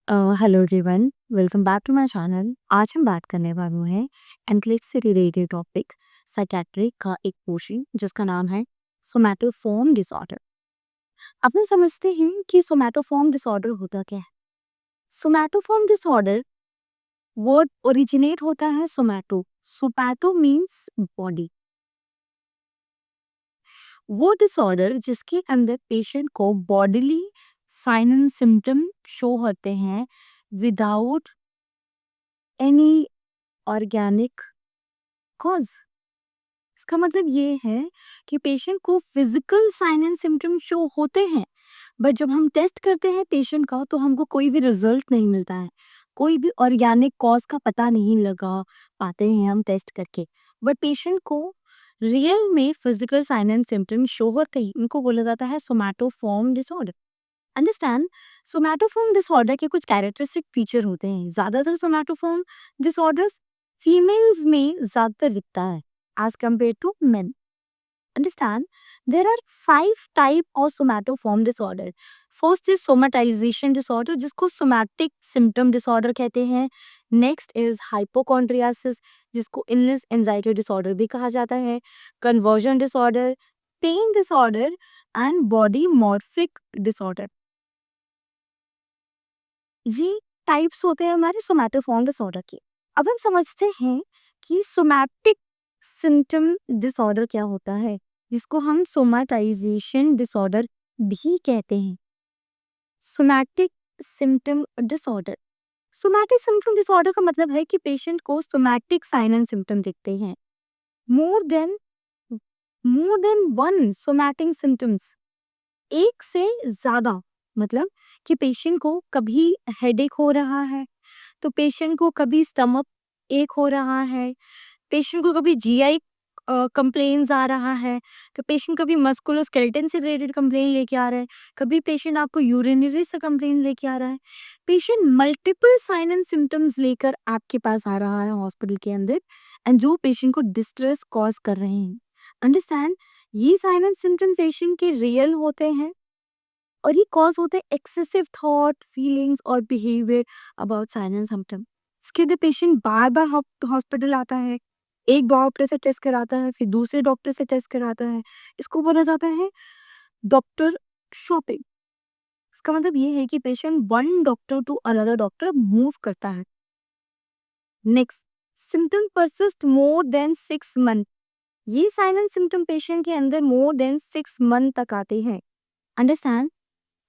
Hello everyone, welcome back to my channel. आज हम बात करने वाले हैं एंथ्रेक्स से रिलेटेड टॉपिक साइकेट्री का एक पोर्शन जिसका नाम है सोमैटोफॉर्म डिसऑर्डर। आप लोग समझते हैं कि सोमैटोफॉर्म डिसऑर्डर होता क्या है? सोमैटोफॉर्म डिसऑर्डर वर्ड ओरिजिनेट होता है सोमैटो। Somato means body. वो डिसऑर्डर जिसके अंदर पेशेंट को bodily sign and symptom show होते हैं विदाउट एनी ऑर्गेनिक कॉज। इसका मतलब ये है कि पेशेंट को physical sign and symptom show होते हैं, बट जब हम टेस्ट करते हैं पेशेंट का तो हमको कोई भी रिजल्ट नहीं मिलता है। कोई भी ऑर्गेनिक कॉज का पता नहीं लगा पाते हैं हम टेस्ट करके। बट पेशेंट को रियल में physical sign and symptom show होते ही उनको बोला जाता है somatoform disorder. Understand? Somatoform disorder के कुछ कैरेक्टरिस्टिक फीचर होते हैं। ज्यादातर सोमैटोफॉर्म डिसऑर्डर्स फीमेल्स में ज्यादातर दिखता है as compared to men. Understand? There are 5 type of somatoform disorder. First is somatization disorder, जिसको somatic symptom disorder कहते हैं. Next is hypochondriasis, जिसको illness anxiety disorder भी कहा जाता है. Conversion disorder, pain disorder and body morphic disorder. ये types होते हैं हमारे सोमैटोफॉर्म डिसऑर्डर के। अब हम समझते हैं कि सोमैटिक सिम्टम डिसऑर्डर क्या होता है, जिसको हम सोमाटाइजेशन डिसऑर्डर भी कहते हैं। Somatic symptom disorder. Somatic symptom disorder का मतलब है कि पेशेंट को सोमैटिक साइन एंड सिम्टम दिखते हैं। More than one somatic symptoms, एक से ज्यादा। मतलब कि पेशेंट को कभी हेडेक हो रहा है, तो पेशेंट को कभी स्टमक एक हो रहा है, पेशेंट को कभी जीआई कंप्लेन्स आ रहा है, तो पेशेंट कभी मस्कुलोस्केलेटन से रिलेटेड कंप्लेन लेके आ रहा है, कभी पेशेंट आपको यूरिनरी से कंप्लेन लेके आ रहा है। Patient multiple sign and symptoms लेकर आपके पास आ रहा है हॉस्पिटल के अंदर, एंड जो पेशेंट को डिस्ट्रेस कॉज कर रहे हैं। अंडरस्टैंड? ये साइन एंड सिम्टम पेशेंट के रियल होते हैं और ये कॉज होते हैं एक्सेसिव थॉट, फीलिंग्स और behaviour about sign and symptom. इसके लिए पेशेंट बार बार हॉस्पिटल आता है, एक डॉक्टर से टेस्ट कराता है, फिर दूसरे डॉक्टर से टेस्ट कराता है। इसको बोला जाता है डॉक्टर शॉपिंग। इसका मतलब ये है कि patient one doctor to another doctor move करता है। Next, symptom persist more than 6 month. ये साइन एंड सिम्टम पेशेंट के अंदर मोर देन 6 मंथ तक आते हैं। Understand?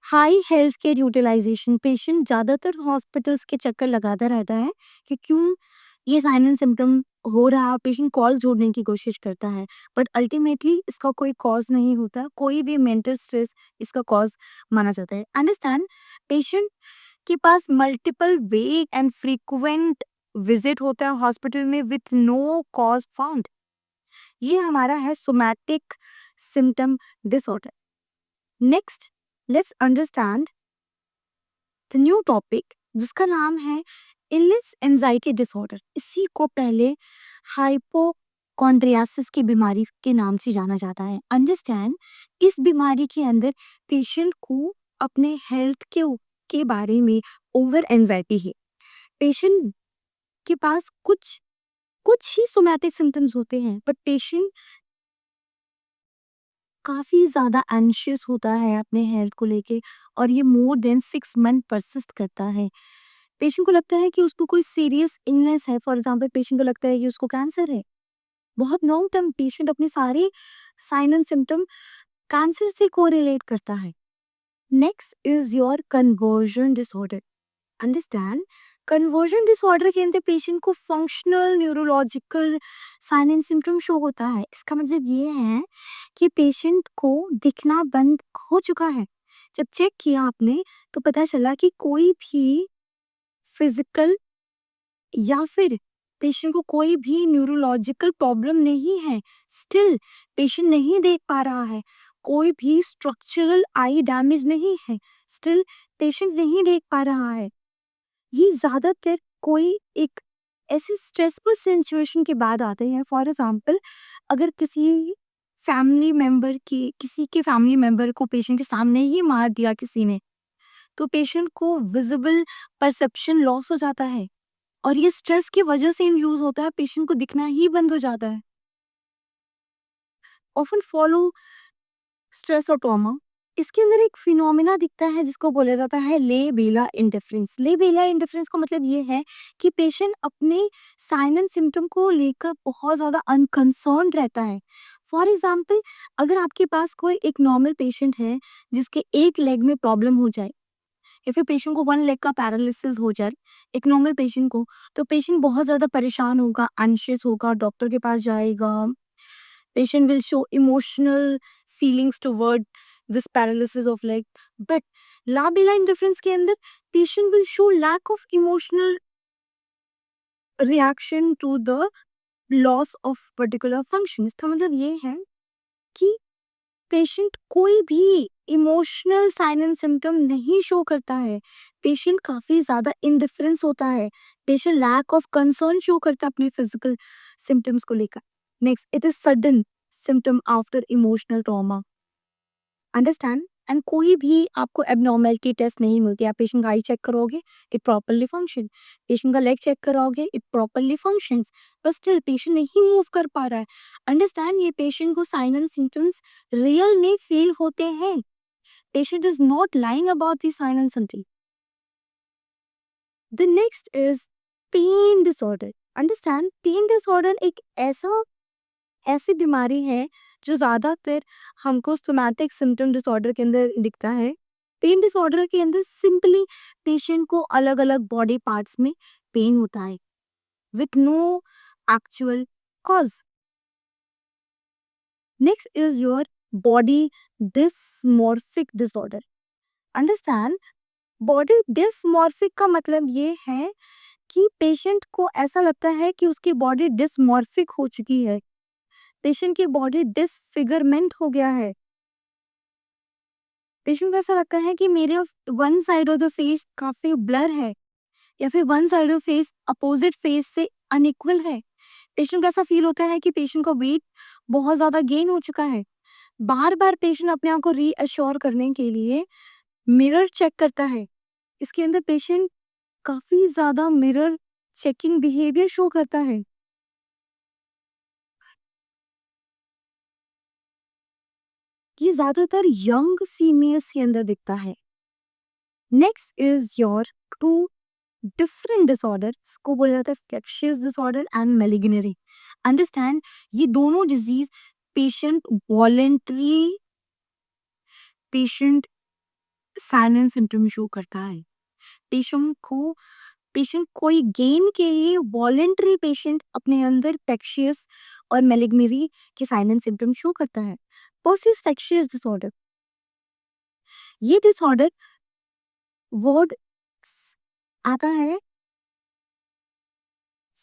High health care utilisation. Patient ज़्यादातर हॉस्पिटल्स के चक्कर लगाता रहता है कि क्यों ये साइन एंड सिम्टम हो रहा। पेशेंट कॉज ढूंढने की कोशिश करता है, बट अल्टीमेटली इसका कोई कॉज नहीं होता। कोई भी मेंटल स्ट्रेस इसका कॉज माना जाता है। अंडरस्टैंड? पेशेंट के पास मल्टीपल वेग एंड फ्रीक्वेंट विजिट होता है हॉस्पिटल में विथ नो कॉज फाउंड। ये हमारा है somatic symptom disorder. Next, let's understand the new topic जिसका नाम है इलनेस एंजाइटी डिसऑर्डर। इसी को पहले हाइपोकॉन्ड्रियासिस की बीमारी के नाम से जाना जाता है। अंडरस्टैंड? इस बीमारी के अंदर पेशेंट को अपने हेल्थ के बारे में ओवर एंजाइटी है। पेशेंट के पास कुछ कुछ ही सोमैटिक सिम्टम्स होते हैं, बट पेशेंट काफी ज्यादा एंशियस होता है अपने हेल्थ को लेके, और ये मोर देन 6 मंथ परसिस्ट करता है। पेशेंट को लगता है कि उसको कोई सीरियस इलनेस है। फॉर एग्जांपल पेशेंट को लगता है कि उसको कैंसर है। बहुत लॉन्ग टर्म पेशेंट अपने सारे साइन एंड सिम्टम कैंसर से कोरिलेट करता है। Next is your conversion disorder. Understand? Conversion disorder के अंदर पेशेंट को functional neurological sign and symptom show होता है। इसका मतलब ये है कि पेशेंट को दिखना बंद हो चुका है। जब चेक किया आपने तो पता चला कि कोई भी फिजिकल या फिर पेशेंट को कोई भी न्यूरोलॉजिकल प्रॉब्लम नहीं है। स्टिल पेशेंट नहीं देख पा रहा है, कोई भी स्ट्रक्चरल आई डैमेज नहीं है, स्टिल पेशेंट नहीं देख पा रहा है। ये ज्यादातर कोई एक ऐसी स्ट्रेसफुल सिचुएशन के बाद आते हैं। फॉर एग्जाम्पल, अगर किसी के फैमिली मेंबर को पेशेंट के सामने ही मार दिया किसी ने, तो पेशेंट को विजिबल परसेप्शन लॉस हो जाता है और ये स्ट्रेस की वजह से इंड्यूस होता है, पेशेंट को दिखना ही बंद हो जाता है। ऑफन फॉलो स्ट्रेस और ट्रॉमा, इसके अंदर एक फिनोमिना दिखता है जिसको बोला जाता है ले बेला इंडिफरेंस। ले बेला इंडिफरेंस का मतलब ये है कि पेशेंट अपने साइन एंड सिम्टम को लेकर बहुत ज़्यादा अनकंसर्न रहता है। फॉर एग्जाम्पल, अगर आपके पास कोई एक नॉर्मल पेशेंट है जिसके एक लेग में प्रॉब्लम हो जाए या फिर पेशेंट को वन लेग का पैरालिसिस हो जाए एक नॉर्मल पेशेंट को, तो पेशेंट बहुत ज़्यादा परेशान होगा, एंशियस होगा, डॉक्टर के पास जाएगा। Patient will show emotional feelings toward this paralysis of leg. But labella indifference के अंदर patient will show lack of emotional reaction to the loss of particular function. इसका मतलब ये है कि पेशेंट कोई भी इमोशनल साइन एंड सिम्टम नहीं शो करता है। पेशेंट काफी ज्यादा इंडिफरेंस होता है। Patient lack of concern show करता है अपने फिजिकल सिम्टम्स को लेकर। Next, it is sudden symptom after emotional trauma. Understand? And कोई भी आपको एबनॉर्मेलिटी टेस्ट नहीं मिलती। आप पेशेंट का आई चेक करोगे, इट प्रॉपरली फंक्शन। पेशेंट का लेग चेक करोगे, it properly functions. But still patient नहीं मूव कर पा रहा है। अंडरस्टैंड, ये पेशेंट को साइन एंड सिम्टम्स रियल में फील होते हैं। Patient is not lying about the sign and symptom. The next is pain disorder. Understand, pain disorder एक ऐसी बीमारी है जो ज़्यादातर हमको सोमैटिक सिम्पटम डिसऑर्डर के अंदर दिखता है। पेन डिसऑर्डर के अंदर सिंपली पेशेंट को अलग अलग बॉडी पार्ट्स में पेन होता है with no actual cause. Next is your body dysmorphic disorder. Understand, body dysmorphic का मतलब ये है कि पेशेंट को ऐसा लगता है कि उसकी बॉडी डिसमॉर्फिक हो चुकी है। पेशेंट की बॉडी डिसफिगरमेंट हो गया है। पेशेंट को ऐसा लगता है कि मेरे one side of the face काफी ब्लर है या फिर one side of face opposite face से अनइक्वल है। पेशेंट को ऐसा फील होता है कि पेशेंट का वेट बहुत ज्यादा गेन हो चुका है। बार बार पेशेंट अपने आप को रीअश्योर करने के लिए मिरर चेक करता है। इसके अंदर पेशेंट काफी ज्यादा मिरर चेकिंग बिहेवियर शो करता है। ये ज्यादातर यंग फीमेल्स के अंदर दिखता है। Next is your two different disorder, इसको बोला जाता है infectious डिसऑर्डर एंड मेलिग्नरी। अंडरस्टैंड, ये दोनों disease patient voluntary patient sign and symptom show करता है। पेशेंट कोई गेन के लिए वॉलेंट्री पेशेंट अपने अंदर infectious और मेलिग्नरी के साइन एंड सिम्टम शो करता है। पोस्ट डिसऑर्डर, ये डिसऑर्डर वर्ड आता है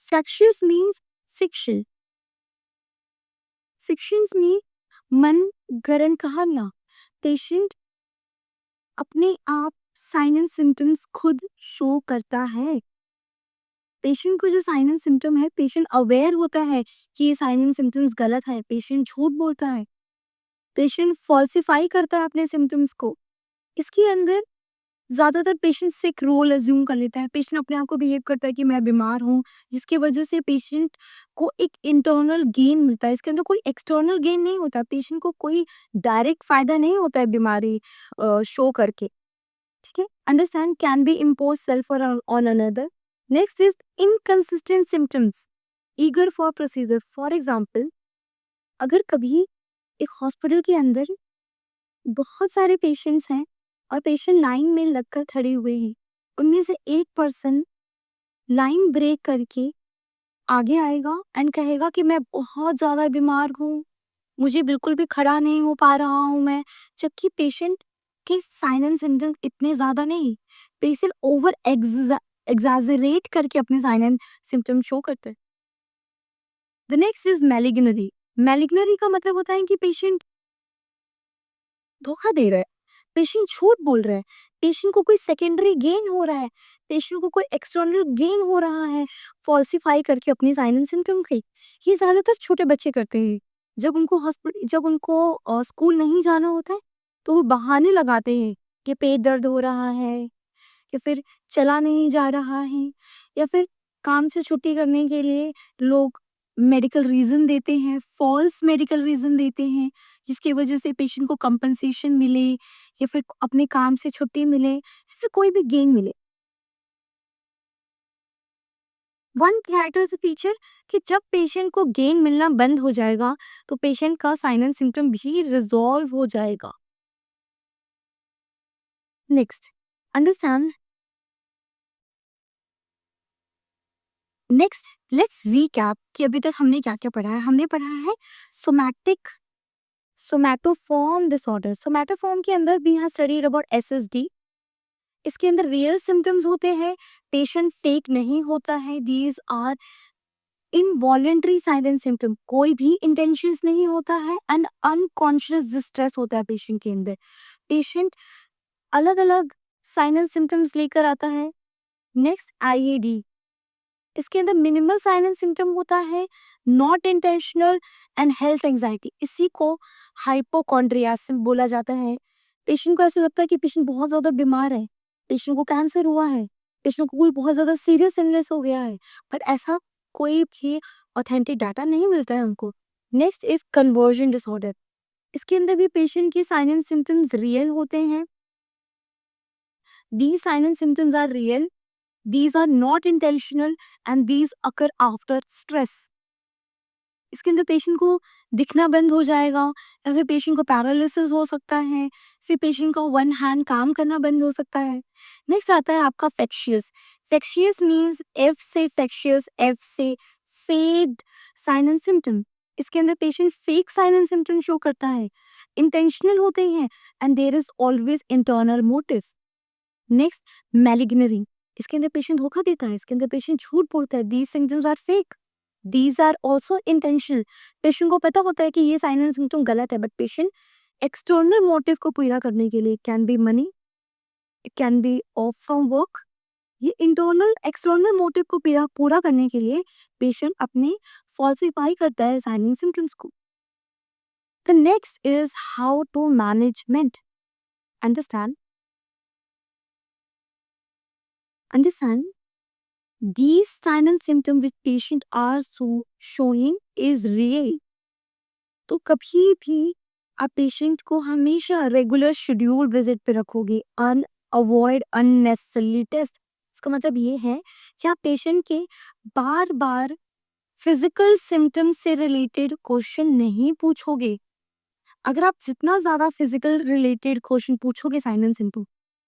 फ्रैक्शियस मीन्स फिक्शन। फिक्शंस में मन गरन कहानियां। पेशेंट अपने आप साइन एंड सिम्टम्स खुद शो करता है। पेशेंट को जो साइन एंड सिम्टम है, पेशेंट अवेयर होता है कि ये साइन एंड सिम्टम्स गलत है। पेशेंट झूठ बोलता है, पेशेंट फॉल्सिफाई करता है अपने सिम्टम्स को। इसके अंदर ज़्यादातर पेशेंट सिक रोल अज्यूम कर लेता है। पेशेंट अपने आप को बिहेव करता है कि मैं बीमार हूँ, जिसकी वजह से पेशेंट को एक इंटरनल गेन मिलता है। इसके अंदर कोई एक्सटर्नल गेन नहीं होता। पेशेंट को कोई डायरेक्ट फ़ायदा नहीं होता है बीमारी शो करके। ठीक है? Understand, can be impose self और on another. Next is inconsistent symptoms, eager for procedure. For example, अगर कभी एक हॉस्पिटल के अंदर बहुत सारे पेशेंट्स हैं और पेशेंट लाइन में लगकर खड़े हुए हैं, उनमें से एक पर्सन लाइन ब्रेक करके आगे आएगा एंड कहेगा कि मैं बहुत ज़्यादा बीमार हूँ, मुझे बिल्कुल भी खड़ा नहीं हो पा रहा हूँ मैं, जबकि पेशेंट के साइन एंड सिम्टम्स इतने ज़्यादा नहीं। पेशेंट ओवर एग्जैजरेट करके अपने साइन एंड सिम्टम शो करते हैं। The next is malignancy. Malignancy का मतलब होता है कि पेशेंट धोखा दे रहा है, पेशेंट झूठ बोल रहा है, पेशेंट को कोई सेकेंडरी गेन हो रहा है, पेशेंट को कोई एक्सटर्नल गेन हो रहा है फॉल्सिफाई करके अपनी साइन एंड सिम्टम के। ये ज्यादातर छोटे बच्चे करते हैं। जब उनको स्कूल नहीं जाना होता है तो वो बहाने लगाते हैं कि पेट दर्द हो रहा है, या फिर चला नहीं जा रहा है, या फिर काम से छुट्टी करने के लिए लोग मेडिकल रीज़न देते हैं, फ़ॉल्स मेडिकल रीज़न देते हैं, जिसकी वजह से पेशेंट को कंपनसेशन मिले, या फिर अपने काम से छुट्टी मिले, या फिर कोई भी गेन मिले। वन कैरेक्टर इज फीचर कि जब पेशेंट को गेन मिलना बंद हो जाएगा, तो पेशेंट का साइन एंड सिम्टम भी रिजॉल्व हो जाएगा। Next, understand. Next, let's recap कि अभी तक हमने क्या क्या पढ़ा है। हमने पढ़ा है सोमैटिक सोमैटोफॉर्म डिसऑर्डर। सोमैटोफॉर्म के अंदर भी यहाँ स्टडीड अबाउट एसएसडी। इसके अंदर रियल सिम्टम्स होते हैं, पेशेंट फेक नहीं होता है। These are involuntary sign and symptom, कोई भी इंटेंशंस नहीं होता है, एंड अनकॉन्शियस डिस्ट्रेस होता है पेशेंट के अंदर। पेशेंट अलग अलग साइन एंड सिम्टम्स लेकर आता है। Next, IAD. इसके अंदर मिनिमल साइन एंड सिम्टम होता है, not intentional, and health anxiety. इसी को हाइपोकॉन्ड्रियासिस बोला जाता है। पेशेंट को ऐसा लगता है कि पेशेंट बहुत ज्यादा बीमार है, पेशेंट को कैंसर हुआ है, पेशेंट को कोई बहुत ज्यादा सीरियस इलनेस हो गया है, बट ऐसा कोई भी ऑथेंटिक डाटा नहीं मिलता है हमको। Next is conversion disorder. इसके अंदर भी पेशेंट के साइन एंड सिम्टम्स रियल होते हैं। These signs and symptoms are real, these are not intentional, and these occur after stress. इसके अंदर पेशेंट को दिखना बंद हो जाएगा, या फिर पेशेंट को पैरालिसिस हो सकता है, फिर पेशेंट का वन हैंड काम करना बंद हो सकता है। नेक्स्ट आता है आपका फेक्शियस। फेक्शियस मीन्स एफ से फेक्शियस, एफ से फेड साइन एंड सिम्टम। इसके अंदर patient fake sign and symptom show करता है, इंटेंशनल होते हैं, and there is always internal motive. Next, मैलिग्नरी। इसके अंदर पेशेंट धोखा देता है, इसके अंदर पेशेंट झूठ बोलता है। These symptoms are fake, these are also intentional. Patient को पता होता है कि ये साइन एंड सिम्टम गलत है, बट पेशेंट एक्सटर्नल मोटिव को पूरा करने के लिए, can be money, it can be of from work, ये इंटरनल एक्सटर्नल मोटिव को पूरा पूरा करने के लिए पेशेंट अपने फॉल्सिफाई करता है साइन एंड सिम्टम्स को। The next is how to management. Understand, understand these signs and symptoms which patient are showing is real। तो कभी भी आप पेशेंट को हमेशा रेगुलर शेड्यूल विजिट पे रखोगे, अवॉइड अननेसेसरी टेस्ट। इसका मतलब ये है कि आप पेशेंट के बार बार फिजिकल सिम्टम्स से रिलेटेड क्वेश्चन नहीं पूछोगे। अगर आप जितना ज्यादा फिजिकल रिलेटेड क्वेश्चन पूछोगे साइन एंड सिम्टम,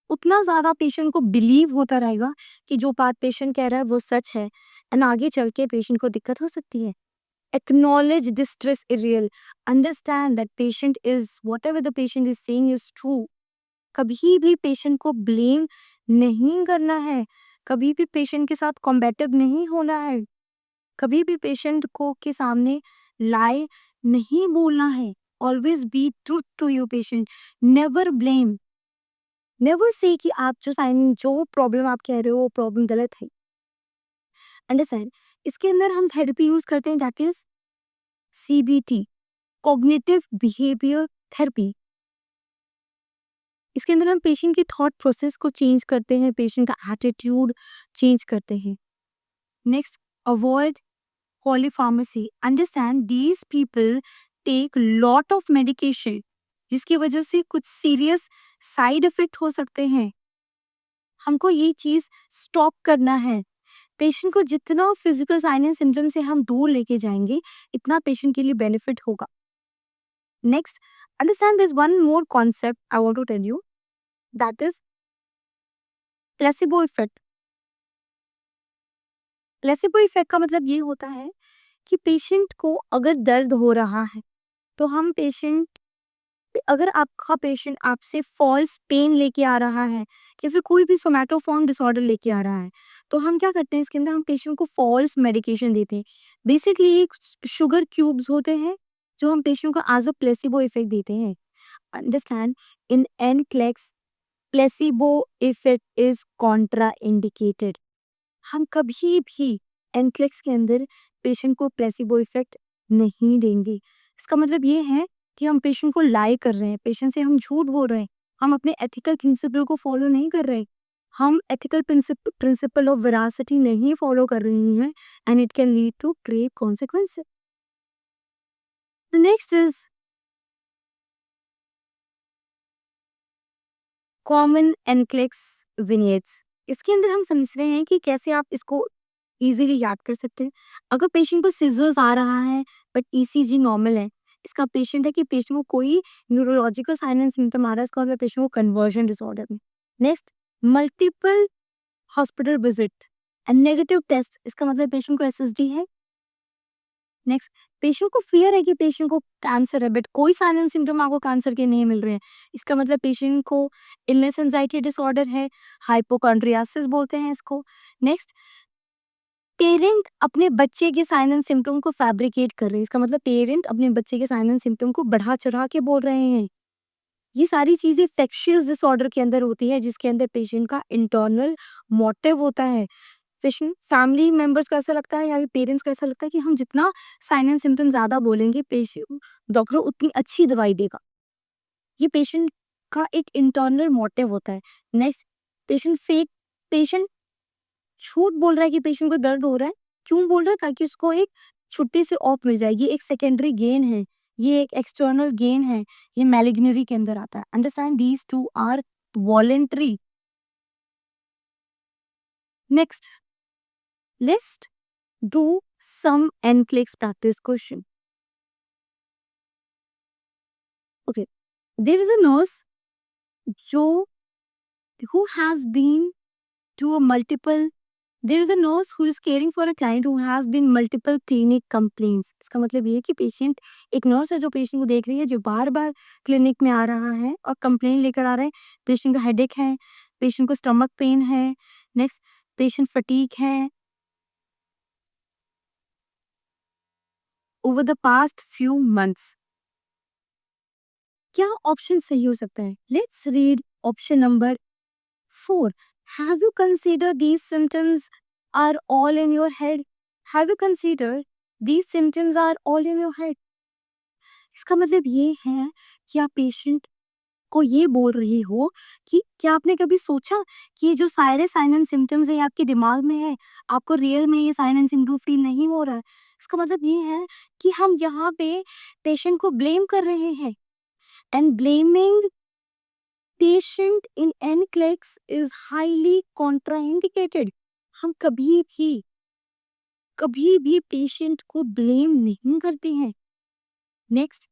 उतना ज़्यादा पेशेंट को बिलीव होता रहेगा कि जो बात पेशेंट कह रहा है वो सच है, एंड आगे चल के पेशेंट को दिक्कत हो सकती है। Acknowledge distress is real, understand that patient is what ever the patient is saying is true. कभी भी पेशेंट को ब्लेम नहीं करना है, कभी भी पेशेंट के साथ कॉम्बेटिव नहीं होना है, कभी भी पेशेंट को के सामने लाई नहीं बोलना है। Always be truth to your patient, never blame, never say कि आप जो प्रॉब्लम आप कह रहे हो वो प्रॉब्लम गलत है। अंडरस्टैंड। इसके अंदर हम थेरेपी यूज करते हैं, that is CBT, cognitive behaviour therapy. इसके अंदर हम पेशेंट की थॉट प्रोसेस को चेंज करते हैं, पेशेंट का एटीट्यूड चेंज करते हैं। Next, avoid polypharmacy. Understand these people take lot of medication, जिसकी वजह से कुछ सीरियस साइड इफेक्ट हो सकते हैं। हमको ये चीज स्टॉप करना है। पेशेंट को जितना फिजिकल साइन एंड सिम्टम से हम दूर लेके जाएंगे, इतना पेशेंट के लिए बेनिफिट होगा। Next, understand this one more concept I want to tell you, that is placebo effect. Placebo effect का मतलब ये होता है कि पेशेंट को अगर दर्द हो रहा है, तो हम पेशेंट, अगर आपका पेशेंट आपसे फॉल्स पेन लेके आ रहा है, या फिर कोई भी सोमैटोफॉर्म डिसऑर्डर लेके आ रहा है, तो हम क्या करते हैं, इसके अंदर हम पेशेंट को फॉल्स मेडिकेशन देते हैं। बेसिकली एक शुगर क्यूब्स होते हैं जो हम पेशेंट को एज अ प्लेसिबो इफेक्ट देते हैं। Understand, in NCLEX placebo effect is Contra indicated. हम कभी भी एनक्लेक्स के अंदर पेशेंट को प्लेसिबो इफेक्ट नहीं देंगे। इसका मतलब ये है कि हम पेशेंट को लाई कर रहे हैं, पेशेंट से हम झूठ बोल रहे हैं, हम अपने एथिकल प्रिंसिपल को फॉलो नहीं कर रहे, हम एथिकल प्रिंसिपल ऑफ वेरासिटी नहीं फॉलो कर रही हैं, and it can lead to grave consequences. Next is common NCLEX vignettes. इसके अंदर हम समझ रहे हैं कि कैसे आप इसको इजीली याद कर सकते हैं. अगर पेशेंट को सिजर्स आ रहा है बट ईसीजी नॉर्मल है, इसका पेशेंट है कि पेशेंट को कोई न्यूरोलॉजिकल साइन एंड सिम्टम आ रहा है, इसका मतलब पेशेंट को कन्वर्जन डिसऑर्डर है. Next, multiple hospital visit and negative test, इसका मतलब पेशेंट को एसएसडी है. नेक्स्ट, पेशेंट को फियर है कि पेशेंट को कैंसर है बट कोई साइन एंड सिम्टम आपको कैंसर के नहीं मिल रहे हैं, इसका मतलब पेशेंट को इलनेस एंजाइटी डिसऑर्डर है, हाइपोकॉन्ड्रियासिस बोलते हैं इसको. नेक्स्ट, पेरेंट अपने बच्चे के साइन एंड सिम्टम को फैब्रिकेट कर रहे हैं, इसका मतलब पेरेंट अपने बच्चे के साइन एंड सिम्टम को बढ़ा चढ़ा के बोल रहे हैं. ये सारी चीजें इन्फेक्शियस डिसऑर्डर के अंदर होती है, जिसके अंदर पेशेंट का इंटरनल मोटिव होता है. पेशेंट फैमिली मेंबर्स को ऐसा लगता है या पेरेंट्स को ऐसा लगता है कि हम जितना साइन एंड सिम्टम ज्यादा बोलेंगे पेशेंट डॉक्टर उतनी अच्छी दवाई देगा. ये पेशेंट का एक इंटरनल मोटिव होता है. नेक्स्ट, पेशेंट झूठ बोल रहा है कि पेशेंट को दर्द हो रहा है. क्यों बोल रहा है? ताकि उसको एक छुट्टी से ऑफ मिल जाए. ये एक सेकेंडरी गेन है, ये एक एक्सटर्नल गेन है, ये मैलिग्नरी के अंदर आता है. Understand, these two are voluntary. Next, let's do some NCLEX practice question. Okay, there is a nurse जो who has been to a multiple there is a nurse who is caring for a client who has been multiple clinic complaints. इसका मतलब ये है कि patient, एक nurse है जो patient को देख रही है, जो बार बार क्लिनिक में आ रहा है और कंप्लेन लेकर आ रहा है. पेशेंट का हेडेक है, पेशेंट को स्टमक पेन है. नेक्स्ट, पेशेंट फटीक है. Over the past few months, क्या ऑप्शन सही हो सकता है? Let's read option number 4. Have you considered these symptoms are all in your head? Have you considered these symptoms are all in your head? इसका मतलब ये है कि आप पेशेंट को ये बोल रही हो कि क्या आपने कभी सोचा कि ये जो सारे साइन एंड सिम्टम्स है ये आपके दिमाग में है, आपको रियल में ये साइन एंड सिम्टम फील नहीं हो रहा है. इसका मतलब ये है कि हम यहाँ पे पेशेंट को ब्लेम कर रहे हैं, and blaming patient in NCLEX is highly contraindicated. हम कभी भी पेशेंट को ब्लेम नहीं करते हैं. Next,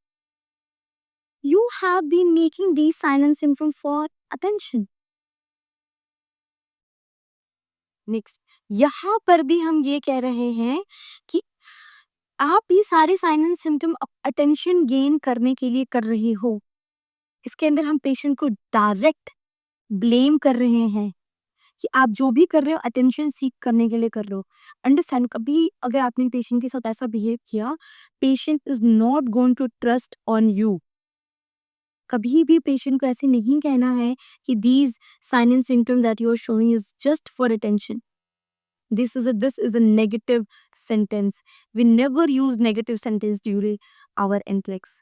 you have been making these sign and symptom for attention. Next, यहाँ पर भी हम ये कह रहे हैं कि आप ये सारे sign and symptom attention gain करने के लिए कर रहे हो. इसके अंदर हम पेशेंट को डायरेक्ट ब्लेम कर रहे हैं कि आप जो भी कर रहे हो अटेंशन सीख करने के लिए कर रहे हो. अंडरस्टैंड, कभी अगर आपने पेशेंट के साथ ऐसा बिहेव किया, patient is not going to trust on you. कभी भी पेशेंट को ऐसे नहीं कहना है कि these sign and symptom that you are showing is just for attention. This is a negative sentence. We never use negative sentence during our NCLEX.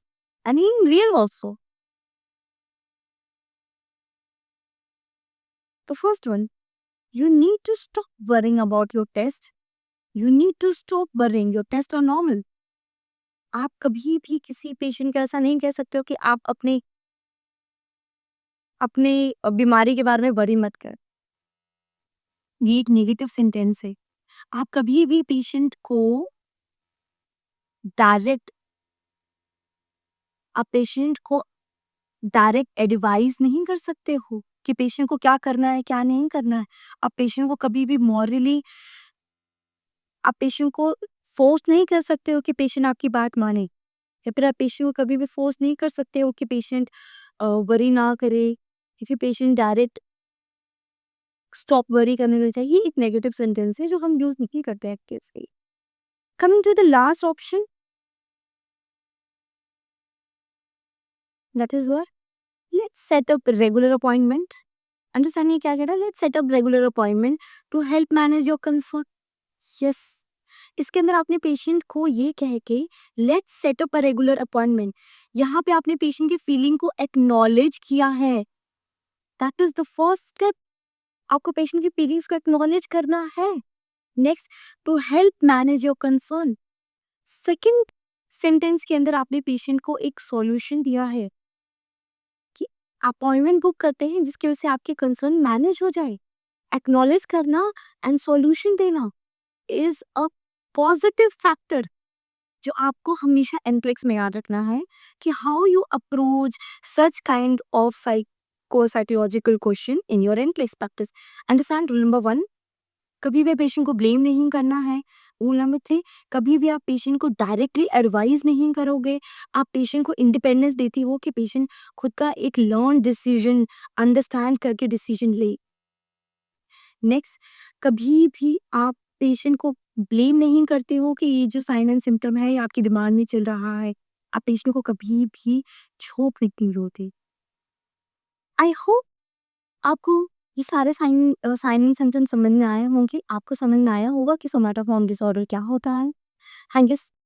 And in real also. The first one, you need to stop worrying about your test. You need to stop worrying. Your tests are normal. आप कभी भी किसी patient को ऐसा नहीं कह सकते हो कि आप अपने अपने बीमारी के बारे में वरी मत कर. ये एक नेगेटिव सेंटेंस है. आप कभी भी पेशेंट को डायरेक्ट एडवाइस नहीं कर सकते हो कि पेशेंट को क्या करना है क्या नहीं करना है. आप पेशेंट को कभी भी मॉरली आप पेशेंट को फोर्स नहीं कर सकते हो कि पेशेंट आपकी बात माने, या फिर आप पेशेंट को कभी भी फोर्स नहीं कर सकते हो कि पेशेंट वरी ना करे, या फिर पेशेंट डायरेक्ट स्टॉप वरी करने लग जाए. ये एक नेगेटिव सेंटेंस है जो हम यूज नहीं करते हैं केस के. Coming to the last option, that is what, let's set up regular appointment. Understand, ये क्या कह रहा है? Let's set up regular appointment to help manage your concern. Yes, इसके अंदर आपने पेशेंट को ये कह के let's set up a regular appointment, यहाँ पे आपने पेशेंट की फीलिंग को एक्नॉलेज किया है. That is the first step. आपको पेशेंट की फीलिंग्स को एक्नॉलेज करना है। Next, to help manage your concern. Second sentence के अंदर आपने पेशेंट को एक सॉल्यूशन दिया है कि अपॉइंटमेंट बुक करते हैं जिसकी वजह से आपके कंसर्न मैनेज हो जाए। एक्नॉलेज करना एंड सॉल्यूशन देना इज अ पॉजिटिव फैक्टर जो आपको हमेशा एनक्लिक्स में याद रखना है कि how you approach such kind of psychopsychological question in your NCLEX practice. Understand rule number 1, कभी भी पेशेंट को ब्लेम नहीं करना है। रूल नंबर 3, कभी भी आप पेशेंट को डायरेक्टली एडवाइस नहीं करोगे। आप पेशेंट को इंडिपेंडेंस देती हो कि पेशेंट खुद का एक लर्न डिसीजन अंडरस्टैंड करके डिसीजन ले। नेक्स्ट, कभी भी आप पेशेंट को ब्लेम नहीं करते हो कि ये जो साइन एंड सिम्टम है ये आपके दिमाग में चल रहा है। आप पेशेंट को कभी भी छोप नहीं होते। आई होप आपको ये सारे साइन एंड सिम्टम समझ में आए होंगे। आपको समझ में आया होगा कि सोमैटोफॉर्म डिसऑर्डर क्या होता है। Thank you.